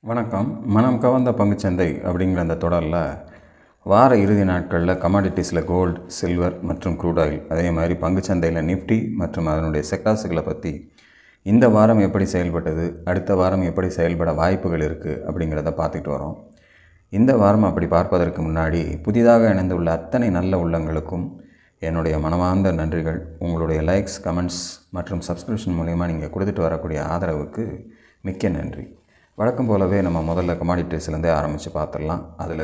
வணக்கம். மனம் கவர்ந்த பங்குச்சந்தை அப்படிங்கிற அந்த தொடரில் வார இறுதி நாட்களில் கமாடிட்டிஸில் கோல்டு, சில்வர் மற்றும் க்ரூட் ஆயில், அதே மாதிரி பங்குச்சந்தையில் நிஃப்டி மற்றும் அதனுடைய செக்டார்ஸுகளை பற்றி இந்த வாரம் எப்படி செயல்பட்டது, அடுத்த வாரம் எப்படி செயல்பட வாய்ப்புகள் இருக்குது அப்படிங்கிறத பார்த்துட்டு வரோம். இந்த வாரம் அப்படி பார்ப்பதற்கு முன்னாடி புதிதாக இணைந்துள்ள அத்தனை நல்ல உள்ளங்களுக்கும் என்னுடைய மனமார்ந்த நன்றிகள். உங்களுடைய லைக்ஸ், கமெண்ட்ஸ் மற்றும் சப்ஸ்கிரிப்ஷன் மூலமா நீங்கள் கொடுத்துட்டு வரக்கூடிய ஆதரவுக்கு மிக்க நன்றி. வழக்கம் போலவே நம்ம முதல்ல கமாடிட்டிஸ்லேருந்தே ஆரம்பித்து பார்த்துடலாம். அதில்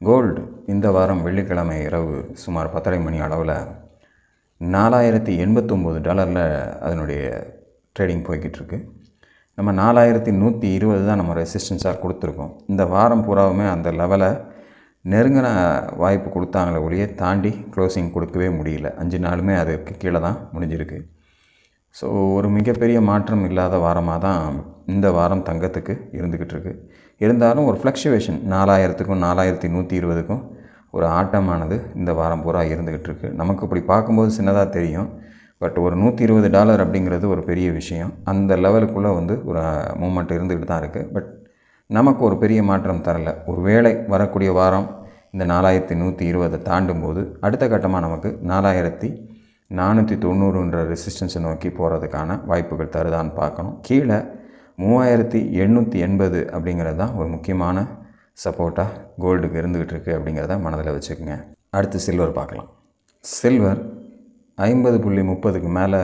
கோல்டு இந்த வாரம் வெள்ளிக்கிழமை இரவு சுமார் 10:30 மணி அளவில் $4089 அதனுடைய ட்ரேடிங் போய்கிட்டுருக்கு. நம்ம 4120 தான் நம்ம ரெசிஸ்டன்ஸாக கொடுத்துருக்கோம். இந்த வாரம் பூராவுமே அந்த லெவலை நெருங்கின வாய்ப்பு கொடுத்தாங்களே ஒழிய தாண்டி க்ளோசிங் கொடுக்கவே முடியல. 5 நாளுமே அதுக்கு கீழே தான் முடிஞ்சிருக்கு. ஸோ ஒரு மிகப்பெரிய மாற்றம் இல்லாத வாரமாக தான் இந்த வாரம் தங்கத்துக்கு இருந்துக்கிட்டு இருக்குது. இருந்தாலும் ஒரு ஃப்ளக்சுவேஷன் 4000க்கும் 4120க்கும் ஒரு ஆட்டமானது இந்த வாரம் பூரா இருந்துக்கிட்டு இருக்குது. நமக்கு இப்படி பார்க்கும்போது சின்னதாக தெரியும், பட் ஒரு $120 அப்படிங்கிறது ஒரு பெரிய விஷயம். அந்த லெவலுக்குள்ளே ஒரு மூமெண்ட் இருந்துக்கிட்டு தான் இருக்குது. பட் நமக்கு ஒரு பெரிய மாற்றம் தரலை. ஒரு வேளை வரக்கூடிய வாரம் இந்த 4120 தாண்டும் போது அடுத்த கட்டமாக நமக்கு 4490 ரெசிஸ்டன்ஸை நோக்கி போகிறதுக்கான வாய்ப்புகள் தருதான்னு பார்க்கணும். கீழே 3880 அப்படிங்கிறது தான் ஒரு முக்கியமான சப்போர்ட்டாக கோல்டுக்கு இருந்துக்கிட்டு இருக்குது அப்படிங்கிறத மனதில் வச்சுக்கோங்க. அடுத்து சில்வர் பார்க்கலாம். சில்வர் 50.30க்கு மேலே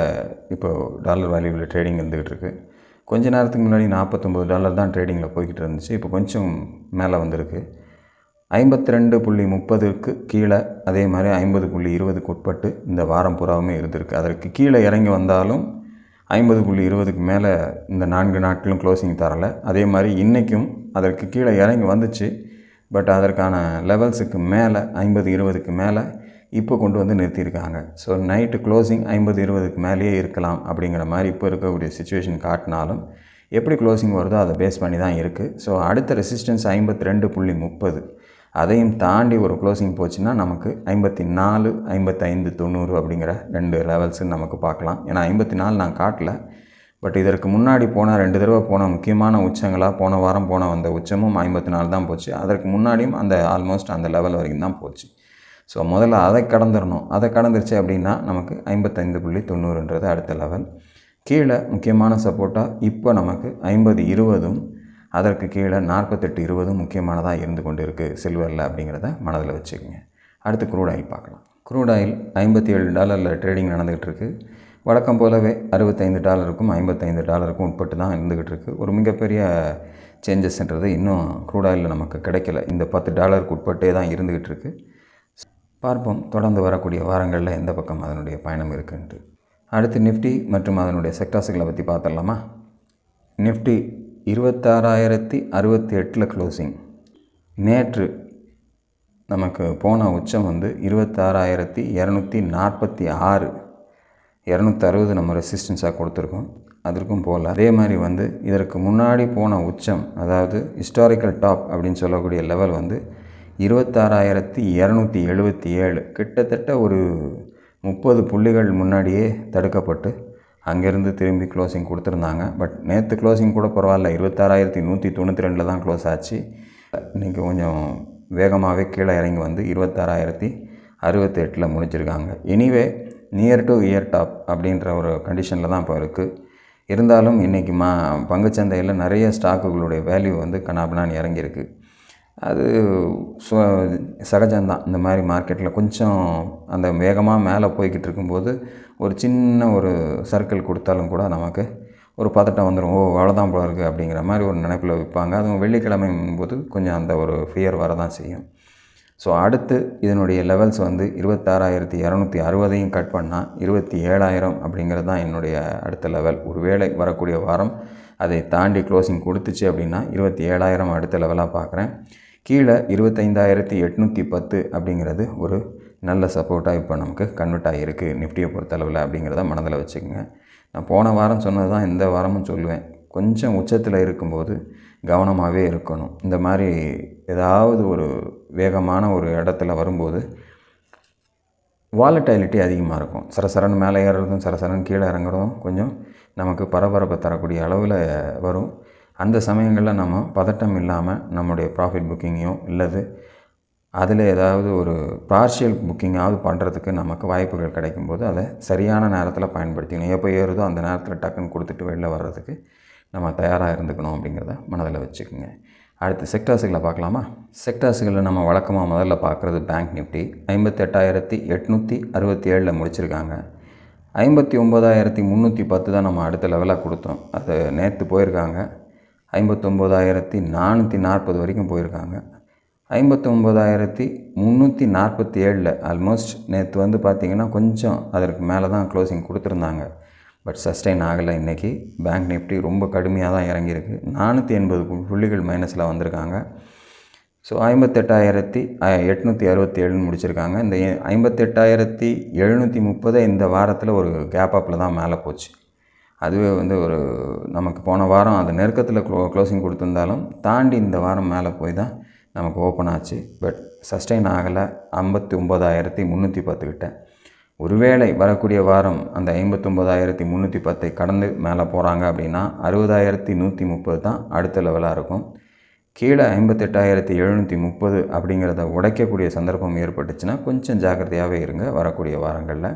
இப்போது டாலர் வேல்யூவில் ட்ரேடிங் இருந்துக்கிட்டு இருக்குது. கொஞ்ச நேரத்துக்கு முன்னாடி $49 தான் ட்ரேடிங்கில் போய்கிட்டு இருந்துச்சு. இப்போ கொஞ்சம் மேலே வந்திருக்கு. 52.30க்கு கீழே, அதே மாதிரி 50.20க்கு உட்பட்டு இந்த வாரம் பூராவுமே இருந்திருக்கு. அதற்கு கீழே இறங்கி வந்தாலும் 50.20க்கு மேலே இந்த 4 நாட்களும் க்ளோசிங் தரலை. அதே மாதிரி இன்றைக்கும் அதற்கு கீழே இறங்கி வந்துச்சு. பட் அதற்கான லெவல்ஸுக்கு மேலே 50.20க்கு மேலே இப்போ கொண்டு வந்து நிறுத்தியிருக்காங்க. ஸோ நைட்டு க்ளோசிங் 50.20க்கு மேலேயே இருக்கலாம் அப்படிங்கிற மாதிரி இப்போ இருக்கக்கூடிய சுச்சுவேஷன் காட்டினாலும் எப்படி க்ளோசிங் வருதோ அதை பேஸ் பண்ணி தான் இருக்குது. ஸோ அடுத்த ரெசிஸ்டன்ஸ் 52.30, அதையும் தாண்டி ஒரு க்ளோசிங் போச்சுன்னா நமக்கு 54, 55, 90 அப்படிங்கிற 2 லெவல்ஸுன்னு நமக்கு பார்க்கலாம். ஏன்னா 54 நான் காட்டல, பட் இதற்கு முன்னாடி போன 2 தடவை போன முக்கியமான உச்சங்களாக போன வாரம் வந்த உச்சமும் 54 தான் போச்சு. அதற்கு முன்னாடியும் அந்த ஆல்மோஸ்ட் அந்த லெவல் வரைக்கும் தான் போச்சு. ஸோ முதல்ல அதை கடந்துடணும். அதை கடந்துருச்சு அப்படின்னா நமக்கு 55.90ன்றது அடுத்த லெவல். கீழே முக்கியமான சப்போர்ட்டாக இப்போ நமக்கு 50.20ம், அதற்கு கீழே 48.20 முக்கியமானதாக இருந்து கொண்டு இருக்குது சில்வரில் அப்படிங்கிறத மனதில் வச்சுக்கோங்க. அடுத்து க்ரூட் ஆயில் பார்க்கலாம். க்ரூட் ஆயில் $57 ட்ரேடிங் நடந்துக்கிட்டு இருக்குது. வழக்கம் போலவே $65க்கும் $55க்கும் உட்பட்டு தான் இருந்துக்கிட்டு இருக்குது. ஒரு மிகப்பெரிய சேஞ்சஸ்ன்றது இன்னும் க்ரூட் ஆயிலில் நமக்கு கிடைக்கல. இந்த $10க்கு உட்பட்டே தான் இருந்துக்கிட்டு இருக்குது. பார்ப்போம் தொடர்ந்து வரக்கூடிய வாரங்களில் எந்த பக்கம் அதனுடைய பயணம் இருக்குன்ட்டு. அடுத்து நிஃப்டி மற்றும் அதனுடைய செக்டார்ஸுகளை பற்றி பார்த்துடலாமா? Nifty 26,068 closing. நேற்று நமக்கு போன உச்சம் 26,246, 260 நம்ம ரெசிஸ்டன்ஸாக கொடுத்துருக்கோம். அதற்கும் போல் அதே மாதிரி இதற்கு முன்னாடி போன உச்சம், அதாவது ஹிஸ்டாரிக்கல் டாப் அப்படின்னு சொல்லக்கூடிய லெவல் 26,277, கிட்டத்தட்ட ஒரு 30 புள்ளிகள் முன்னாடியே தடுக்கப்பட்டு அங்கேருந்து திரும்பி க்ளோசிங் கொடுத்துருந்தாங்க. பட் நேற்று க்ளோசிங் கூட பரவாயில்ல, 26,192 தான் க்ளோஸ் ஆச்சு. இன்றைக்கி கொஞ்சம் வேகமாகவே கீழே இறங்கி 26,068 முடிச்சிருக்காங்க. Anyway near to year top அப்படின்ற ஒரு கண்டிஷனில் தான் இப்போ இருக்குது. இருந்தாலும் இன்றைக்கி பங்குச்சந்தையில் நிறைய ஸ்டாக்குகளுடைய வேல்யூ கனாபினான்னு இறங்கியிருக்கு. அது சகஜம்தான். இந்த மாதிரி மார்க்கெட்டில் கொஞ்சம் அந்த வேகமாக மேலே போய்கிட்டு இருக்கும்போது ஒரு சின்ன ஒரு சர்க்கிள் கொடுத்தாலும் கூட நமக்கு ஒரு பதட்டம் வந்துடும். அவ்வளோதான் போல இருக்குது அப்படிங்கிற மாதிரி ஒரு நினைப்பில் விற்பாங்க. அதுவும் வெள்ளிக்கிழமை போது கொஞ்சம் அந்த ஒரு ஃபியர் வரதான் செய்யும். ஸோ அடுத்து இதனுடைய லெவல்ஸ் 26,260 கட் பண்ணால் 27,000 அப்படிங்கிறது தான் என்னுடைய அடுத்த லெவல். ஒரு வேளை வரக்கூடிய வாரம் அதை தாண்டி க்ளோசிங் கொடுத்துச்சு அப்படின்னா 27,000 அடுத்த லெவலாக பார்க்குறேன். கீழே 25,810 அப்படிங்கிறது ஒரு நல்ல சப்போர்ட்டாக இப்போ நமக்கு கன்வெர்ட் ஆகியிருக்கு நிஃப்டியை பொறுத்தளவில் அப்படிங்கிறத மனதில் வச்சுக்கோங்க. நான் போன வாரம் சொன்னது தான் இந்த வாரமும் சொல்லுவேன். கொஞ்சம் உச்சத்தில் இருக்கும்போது கவனமாகவே இருக்கணும். இந்த மாதிரி ஏதாவது ஒரு வேகமான ஒரு இடத்துல வரும்போது வாலட்டைலிட்டி அதிகமாக இருக்கும். சரசரன்னு மேலே ஏறுறதும் சரசரன்னு கீழே இறங்குறதும் கொஞ்சம் நமக்கு பரபரப்பை தரக்கூடிய அளவில் வரும். அந்த சமயங்களில் நம்ம பதட்டம் இல்லாமல் நம்முடைய ப்ராஃபிட் புக்கிங்கையோ இல்லது அதில் ஏதாவது ஒரு பார்ஷியல் புக்கிங்காவது பண்ணுறதுக்கு நமக்கு வாய்ப்புகள் கிடைக்கும்போது அதை சரியான நேரத்தில் பயன்படுத்திக்கணும். எப்போ ஏறுதோ அந்த நேரத்தில் டக்குன்னு கொடுத்துட்டு வெளில வர்றதுக்கு நம்ம தயாராக இருந்துக்கணும் அப்படிங்கிறத மனதில் வச்சுக்கோங்க. அடுத்து செக்டார்ஸுகளை பார்க்கலாமா? செக்டார்ஸுகளில் நம்ம வழக்கமாக முதல்ல பார்க்குறது பேங்க் நிஃப்டி 58,867 முடிச்சிருக்காங்க. 59,310 தான் நம்ம அடுத்த லெவலாக கொடுத்தோம். அது நேற்று போயிருக்காங்க. 59,440 வரைக்கும் போயிருக்காங்க. 59,347 ஆல்மோஸ்ட் நேற்று வந்து பார்த்திங்கன்னா கொஞ்சம் அதற்கு மேலே தான் க்ளோசிங் கொடுத்துருந்தாங்க. பட் சஸ்டெயின் ஆகலை. இன்றைக்கி பேங்க் நிஃப்டி ரொம்ப கடுமையாக தான் இறங்கியிருக்கு. 480 புள்ளிகள் மைனஸில் வந்திருக்காங்க. ஸோ 58,867 முடிச்சிருக்காங்க. இந்த 58,730 இந்த வாரத்தில் ஒரு கேப் அப்பில் தான் மேலே போச்சு. அதுவே வந்து ஒரு நமக்கு போன வாரம் அது நெருக்கத்தில் க்ளோசிங் கொடுத்துருந்தாலும் தாண்டி இந்த வாரம் மேலே போய் தான் நமக்கு ஓப்பன் ஆச்சு. பட் சஸ்டெயின் ஆகலை. 59,310 கிட்ட. ஒருவேளை வரக்கூடிய வாரம் அந்த 59,310 கடந்து மேலே போகிறாங்க அப்படின்னா 60,130 தான் அடுத்த லெவலாக இருக்கும். கீழே 58,730 அப்படிங்கிறத உடைக்கக்கூடிய சந்தர்ப்பம் ஏற்பட்டுச்சுன்னா கொஞ்சம் ஜாக்கிரதையாகவே இருங்க வரக்கூடிய வாரங்களில்.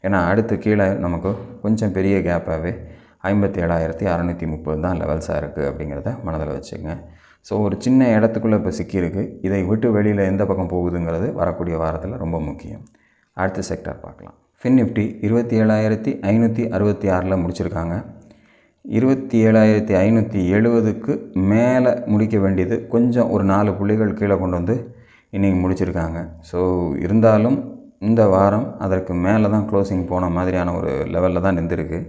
ஏன்னா அடுத்து கீழே நமக்கு கொஞ்சம் பெரிய கேப்பாகவே 57,630 தான் லெவல்ஸாக இருக்குது அப்படிங்கிறத மனதில் வச்சுங்க. ஸோ ஒரு சின்ன இடத்துக்குள்ளே இப்போ சிக்கியிருக்கு. இதை விட்டு வெளியில் எந்த பக்கம் போகுதுங்கிறது வரக்கூடிய வாரத்தில் ரொம்ப முக்கியம். அடுத்த செக்டார் பார்க்கலாம். ஃபின் நிஃப்டி 27,566 முடிச்சிருக்காங்க. 27,570க்கு மேலே முடிக்க வேண்டியது கொஞ்சம் ஒரு 4 புள்ளிகள் கீழே கொண்டு வந்து இன்றைக்கி முடிச்சிருக்காங்க. ஸோ இருந்தாலும் இந்த வாரம் அதற்கு மேலே தான் க்ளோசிங் போன மாதிரியான ஒரு லெவலில் தான் நின்றுருக்கு.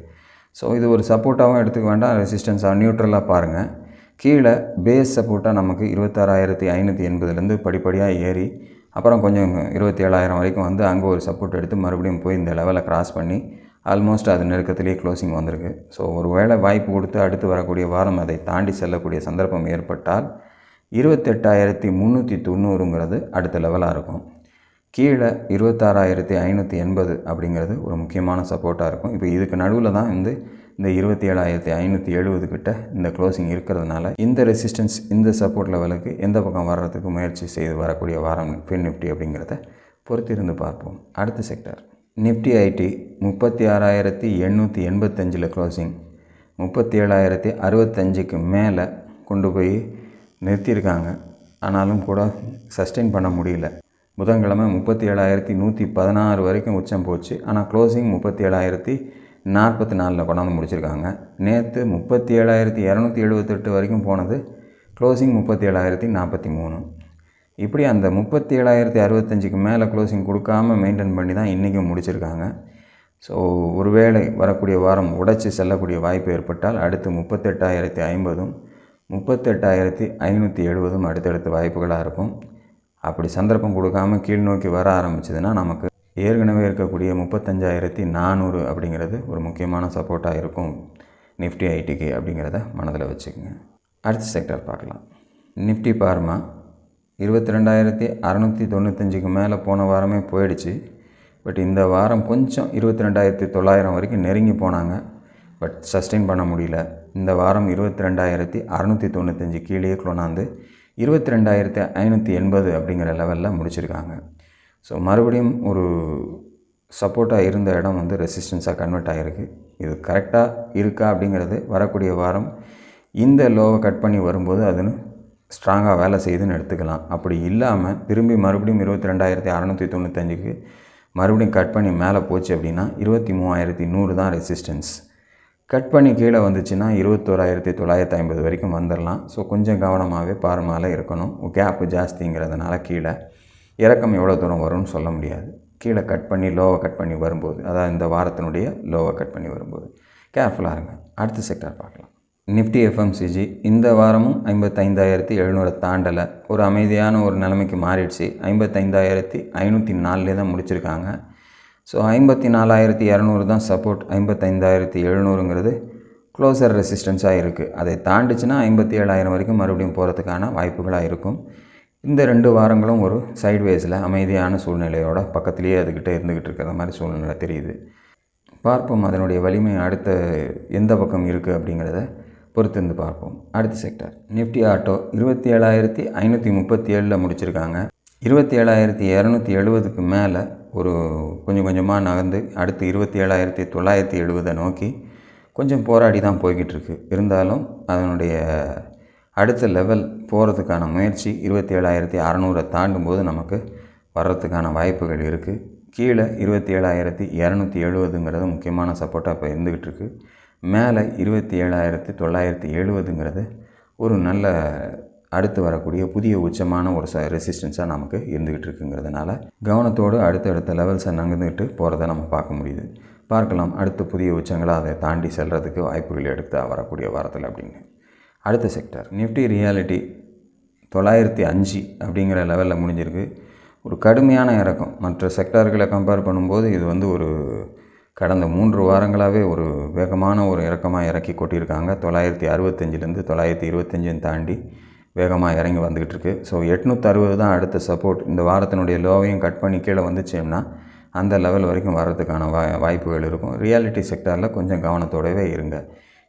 ஸோ இது ஒரு சப்போர்ட்டாகவும் எடுத்துக்க வேண்டாம், ரெசிஸ்டன்ஸாக நியூட்ரலாக பாருங்கள். கீழே பேஸ் சப்போர்ட்டாக நமக்கு 26,580 படிப்படியாக ஏறி அப்புறம் கொஞ்சம் 27,000 வரைக்கும் வந்து அங்கே ஒரு சப்போர்ட் எடுத்து மறுபடியும் போய் இந்த லெவலை கிராஸ் பண்ணி ஆல்மோஸ்ட் அது நெருக்கத்திலேயே க்ளோசிங் வந்திருக்கு. ஸோ ஒரு வேளை வாய்ப்பு கொடுத்து அடுத்து வரக்கூடிய வாரம் அதை தாண்டி செல்லக்கூடிய சந்தர்ப்பம் ஏற்பட்டால் 28,390ங்கிறது அடுத்த லெவலாக இருக்கும். கீழே 26,580 அப்படிங்கிறது ஒரு முக்கியமான சப்போர்ட்டாக இருக்கும். இப்போ இதுக்கு நடுவில் தான் வந்து இந்த 27,570 கிட்ட இந்த க்ளோசிங் இருக்கிறதுனால இந்த ரெசிஸ்டன்ஸ் இந்த சப்போர்ட் லெவலுக்கு எந்த பக்கம் வர்றதுக்கு முயற்சி செய்து வரக்கூடிய வாரம் ஃபின் நிஃப்டி அப்படிங்கிறத பொறுத்திருந்து பார்ப்போம். அடுத்த செக்டார் நிஃப்டி ஐடி 36,885 க்ளோசிங் 37,065க்கு மேலே கொண்டு போய் நிறுத்தியிருக்காங்க. ஆனாலும் கூட சஸ்டெயின் பண்ண முடியல. புதன்கிழமை 37,116 வரைக்கும் உச்சம் போச்சு. ஆனால் க்ளோசிங் 37,044 கொண்டாந்து முடிச்சிருக்காங்க. நேற்று 37,278 வரைக்கும் போனது. க்ளோசிங் 37,043. இப்படி அந்த 37,065க்கு மேலே க்ளோசிங் கொடுக்காமல் மெயின்டைன் பண்ணி தான் இன்றைக்கும் முடிச்சிருக்காங்க. ஸோ ஒருவேளை வரக்கூடிய வாரம் உடைச்சி செல்லக்கூடிய வாய்ப்பு ஏற்பட்டால் அடுத்து 38,050 38,570 அடுத்தடுத்த வாய்ப்புகளாக இருக்கும். அப்படி சந்தர்ப்பம் கொடுக்காமல் கீழ் நோக்கி வர ஆரம்பிச்சதுன்னா நமக்கு ஏற்கனவே இருக்கக்கூடிய 35,400 அப்படிங்கிறது ஒரு முக்கியமான சப்போர்ட்டாக இருக்கும் நிஃப்டி ஐடிக்கு அப்படிங்கிறத மனதில் வச்சுக்கோங்க. அடுத்த செக்டர் பார்க்கலாம். நிஃப்டி பார்மா 22,695க்கு மேலே போன வாரமே போயிடுச்சு. பட் இந்த வாரம் கொஞ்சம் 22,900 வரைக்கும் நெருங்கி போனாங்க. பட் சஸ்டெயின் பண்ண முடியல. இந்த வாரம் 22,695 கீழே கொண்டாந்து 22,580 அப்படிங்கிற லெவலில் முடிச்சிருக்காங்க. ஸோ மறுபடியும் ஒரு சப்போர்ட்டாக இருந்த இடம் வந்து ரெசிஸ்டன்ஸாக கன்வெர்ட் ஆகிருக்கு. இது கரெக்டாக இருக்கா அப்படிங்கிறது வரக்கூடிய வாரம் இந்த லோவை கட் பண்ணி வரும்போது அதுன்னு ஸ்ட்ராங்காக வேலை செய்யுதுன்னு எடுத்துக்கலாம். அப்படி இல்லாமல் திரும்பி மறுபடியும் 22,695க்கு மறுபடியும் கட் பண்ணி மேலே போச்சு அப்படின்னா 23,100 தான் ரெசிஸ்டன்ஸ். கட் பண்ணி கீழே வந்துச்சுன்னா 21,950 வரைக்கும் வந்துடலாம். ஸோ கொஞ்சம் கவனமாகவே பார்மாவில் இருக்கணும். கேப்பு ஜாஸ்திங்கிறதுனால கீழே இறக்கம் எவ்வளோ தூரம் வரும்னு சொல்ல முடியாது. கீழே கட் பண்ணி லோவை கட் பண்ணி வரும்போது, அதாவது இந்த வாரத்தினுடைய லோவை கட் பண்ணி வரும்போது கேர்ஃபுல்லாக இருங்க. அடுத்த செக்டார் பார்க்கலாம். நிஃப்டி எஃப்எம்சிஜி இந்த வாரமும் 55,700 தாண்டலை. ஒரு அமைதியான ஒரு நிலைமைக்கு மாறிடுச்சு. 55,504 தான் முடிச்சிருக்காங்க. ஸோ 54,200 தான் சப்போர்ட். 55,700ங்கிறது க்ளோசர் ரெசிஸ்டன்ஸாக இருக்குது. அதை தாண்டிச்சுன்னா 57,000 வரைக்கும் மறுபடியும் போகிறதுக்கான வாய்ப்புகளாக இருக்கும். இந்த 2 வாரங்களும் ஒரு சைட்வேஸில் அமைதியான சூழ்நிலையோட பக்கத்துலேயே அதுக்கிட்ட இருந்துக்கிட்டு இருக்கிற மாதிரி சூழ்நிலை தெரியுது. பார்ப்போம் அதனுடைய வலிமை அடுத்த எந்த பக்கம் இருக்குது அப்படிங்கிறத பொறுத்திருந்து பார்ப்போம். அடுத்த செக்டார் நிஃப்டி ஆட்டோ 27,537 முடிச்சிருக்காங்க. 27,270க்கு மேலே ஒரு கொஞ்சம் கொஞ்சமாக நகர்ந்து அடுத்து 27,970 நோக்கி கொஞ்சம் போராடி தான் போய்கிட்டு இருக்கு. இருந்தாலும் அதனுடைய அடுத்த லெவல் போகிறதுக்கான முயற்சி 27,600 தாண்டும் போது நமக்கு வர்றதுக்கான வாய்ப்புகள் இருக்குது. கீழே 27,270ங்கிறது முக்கியமான சப்போர்ட்டாக இப்போ இருந்துக்கிட்டு இருக்குது. மேலே 27,970ங்கிறது ஒரு நல்ல அடுத்து வரக்கூடிய புதிய உச்சமான ஒரு ரெசிஸ்டன்ஸாக நமக்கு இருந்துக்கிட்டு இருக்குங்கிறதுனால கவனத்தோடு அடுத்தடுத்த லெவல்ஸை நகர்ந்துக்கிட்டு போகிறத நம்ம பார்க்க முடியுது. பார்க்கலாம் அடுத்த புதிய உச்சங்களாக அதை தாண்டி செல்கிறதுக்கு வாய்ப்புகள் எடுத்து வரக்கூடிய வாரத்தில் அப்படின்னு. அடுத்த செக்டார் நிஃப்டி ரியாலிட்டி 905 அப்படிங்கிற லெவலில் முடிஞ்சிருக்கு. ஒரு கடுமையான இறக்கம். மற்ற செக்டார்களை கம்பேர் பண்ணும்போது இது ஒரு கடந்த 3 வாரங்களாகவே ஒரு வேகமான ஒரு இறக்கமாக இறக்கி கொட்டியிருக்காங்க. 965லேருந்து 925 தாண்டி வேகமாக இறங்கி வந்துக்கிட்டு இருக்கு. ஸோ 860 தான் அடுத்த சப்போர்ட். இந்த வாரத்தினுடைய லோவையும் கட் பண்ணி கீழே வந்துச்சோம்னா அந்த லெவல் வரைக்கும் வர்றதுக்கான வாய்ப்புகள் இருக்கும். ரியாலிட்டி செக்டாரில் கொஞ்சம் கவனத்தோடவே இருங்க.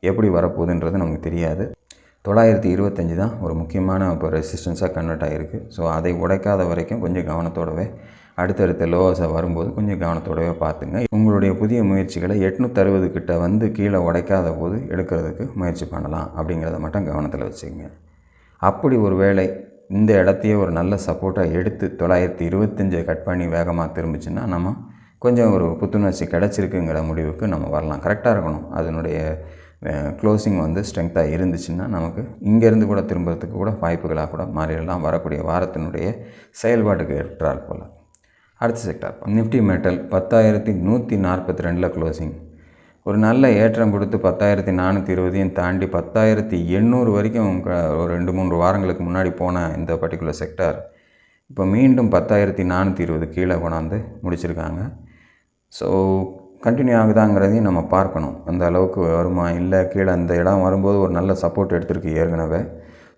எப்படி வரப்போகுதுன்றது நமக்கு தெரியாது. 925 தான் ஒரு முக்கியமான இப்போ ரெசிஸ்டன்ஸாக கன்வெர்ட் ஆகிருக்கு. ஸோ அதை உடைக்காத வரைக்கும் கொஞ்சம் கவனத்தோடவே அடுத்தடுத்த லோவஸாக வரும்போது கொஞ்சம் கவனத்தோடவே பார்த்துங்க. உங்களுடைய புதிய முயற்சிகளை 860 கிட்ட கீழே உடைக்காத போது எடுக்கிறதுக்கு முயற்சி பண்ணலாம் அப்படிங்கிறத மட்டும் கவனத்தில் வச்சுக்கோங்க. அப்படி ஒரு வேளை இந்த இடத்தையே ஒரு நல்ல சப்போர்ட்டாக எடுத்து 925 கட் பண்ணி வேகமாக திரும்பிச்சுன்னா நம்ம கொஞ்சம் ஒரு புத்துணர்ச்சி கிடச்சிருக்குங்கிற முடிவுக்கு நம்ம வரலாம். கரெக்டாக இருக்கணும். அதனுடைய க்ளோசிங் ஸ்ட்ரென்த்தாக இருந்துச்சுன்னா நமக்கு இங்கேருந்து கூட திரும்புறதுக்கு கூட வாய்ப்புகளாக கூட மாறிடலாம். வரக்கூடிய வாரத்தினுடைய செயல்பாட்டுக்கு ஏற்றால் போல். அடுத்த செக்டார் நிஃப்டி மெட்டல் 10,142 க்ளோசிங். ஒரு நல்ல ஏற்றம் கொடுத்து 10,420 தாண்டி 10,800 வரைக்கும் ஒரு 2-3 வாரங்களுக்கு முன்னாடி போன இந்த பர்டிகுலர் செக்டார் இப்போ மீண்டும் 10,420 கீழே கொண்டாந்து முடிச்சிருக்காங்க. ஸோ கண்டினியூ ஆகுதாங்கிறதையும் நம்ம பார்க்கணும். அந்த அளவுக்கு வருமா இல்லை கீழே அந்த இடம் வரும்போது ஒரு நல்ல சப்போர்ட் எடுத்திருக்கு ஏற்கனவே.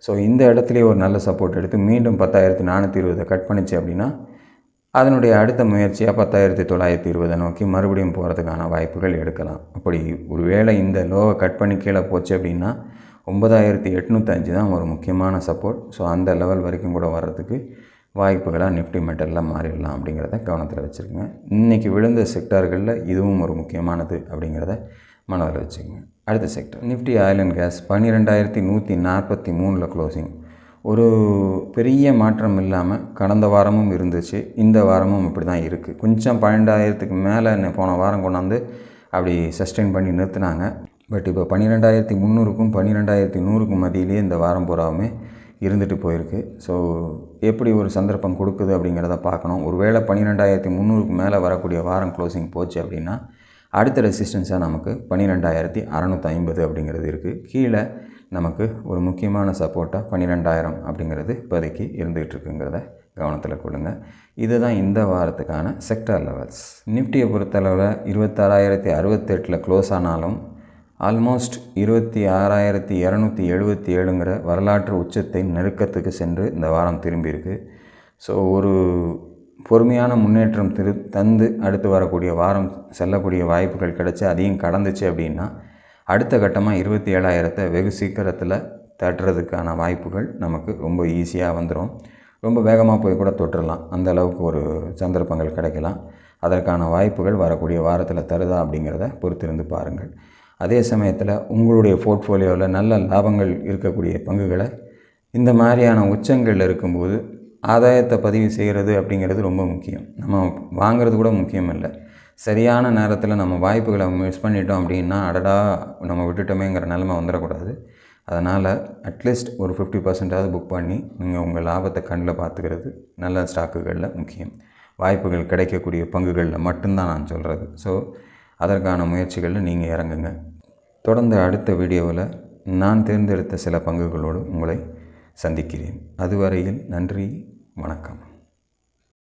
ஸோ இந்த இடத்துலையே ஒரு நல்ல சப்போர்ட் எடுத்து மீண்டும் 10,420 கட் பண்ணிச்சு அப்படின்னா அதனுடைய அடுத்த முயற்சியாக 10,920 நோக்கி மறுபடியும் போகிறதுக்கான வாய்ப்புகள் எடுக்கலாம். அப்படி ஒரு வேளை இந்த லோவை கட் பண்ணி கீழே போச்சு அப்படின்னா 9,805 தான் ஒரு முக்கியமான சப்போர்ட். ஸோ அந்த லெவல் வரைக்கும் கூட வர்றதுக்கு வாய்ப்புகளாக நிஃப்டி மெட்டலில் மாறிடலாம் அப்படிங்கிறத கவனத்தில் வச்சுருக்கங்க. இன்றைக்கி விழுந்த செக்டார்களில் இதுவும் ஒரு முக்கியமானது அப்படிங்கிறத மனதில் வச்சுக்கோங்க. அடுத்த sector Nifty oil and gas 12,143 closing. ஒரு பெரிய மாற்றம் இல்லாமல் கடந்த வாரமும் இருந்துச்சு, இந்த வாரமும் இப்படி தான் இருக்குது. கொஞ்சம் 12,000க்கு மேலே போன வாரம் கொண்டாந்து அப்படி சஸ்டெயின் பண்ணி நிறுத்தினாங்க. பட் இப்போ 12,300க்கும் 12,100க்கும் மத்தியிலேயே இந்த வாரம் பூராவுமே இருந்துட்டு போயிருக்கு. ஸோ எப்படி ஒரு சந்தர்ப்பம் கொடுக்குது அப்படிங்கிறத பார்க்கணும். ஒரு வேளை 12,300க்கு மேலே வரக்கூடிய வாரம் க்ளோசிங் போச்சு அப்படின்னா அடுத்த ரெசிஸ்டன்ஸாக நமக்கு 12,650 அப்படிங்கிறது இருக்குது. கீழே நமக்கு ஒரு முக்கியமான சப்போர்ட்டாக 12,000 அப்படிங்கிறது இப்போதைக்கு இருந்துகிட்டு இருக்குங்கிறத கவனத்தில் கொள்ளுங்கள். இதுதான் இந்த வாரத்துக்கான செக்டார் லெவல்ஸ். நிஃப்டியை பொறுத்தளவில் 26,068 க்ளோஸ் ஆனாலும் ஆல்மோஸ்ட் 26,277ங்கிற வரலாற்று உச்சத்தை நெருக்கத்துக்கு சென்று இந்த வாரம் திரும்பியிருக்கு. ஸோ ஒரு பொறுமையான முன்னேற்றம் தந்து அடுத்து வரக்கூடிய வாரம் செல்லக்கூடிய வாய்ப்புகள் கிடச்சி அதையும் கடந்துச்சு அப்படின்னா அடுத்த கட்டமாக 27,000 வெகு சீக்கிரத்தில் தட்டுறதுக்கான வாய்ப்புகள் நமக்கு ரொம்ப ஈஸியாக வந்துடும். ரொம்ப வேகமாக போய் கூட தொட்டுடலாம். அந்த அளவுக்கு ஒரு சந்தர்ப்பங்கள் கிடைக்கலாம். அதற்கான வாய்ப்புகள் வரக்கூடிய வாரத்தில் தருதா அப்படிங்கிறத பொறுத்திருந்து பாருங்கள். அதே சமயத்தில் உங்களுடைய போர்ட்ஃபோலியோவில் நல்ல லாபங்கள் இருக்கக்கூடிய பங்குகளை இந்த மாதிரியான உச்சங்களில் இருக்கும்போது ஆதாயத்தை பதிவு செய்கிறது அப்படிங்கிறது ரொம்ப முக்கியம். நம்ம வாங்கிறது கூட முக்கியம் இல்லை. சரியான நேரத்தில் நம்ம வாய்ப்புகளை மிஸ் பண்ணிட்டோம் அப்படின்னா அடடா நம்ம விட்டுட்டோமேங்கிற நிலைமை வந்துடக்கூடாது. அதனால் அட்லீஸ்ட் ஒரு 50%ஆவது புக் பண்ணி நீங்கள் உங்கள் லாபத்தை கண்ணில் பார்த்துக்கிறது நல்ல ஸ்டாக்குகளில் முக்கியம். வாய்ப்புகள் கிடைக்கக்கூடிய பங்குகளில் மட்டும்தான் நான் சொல்கிறது. ஸோ அதற்கான முயற்சிகளில் நீங்கள் இறங்குங்க. தொடர்ந்து அடுத்த வீடியோவில் நான் தேர்ந்தெடுத்த சில பங்குகளோடு உங்களை சந்திக்கிறேன். அதுவரையில் நன்றி, வணக்கம்.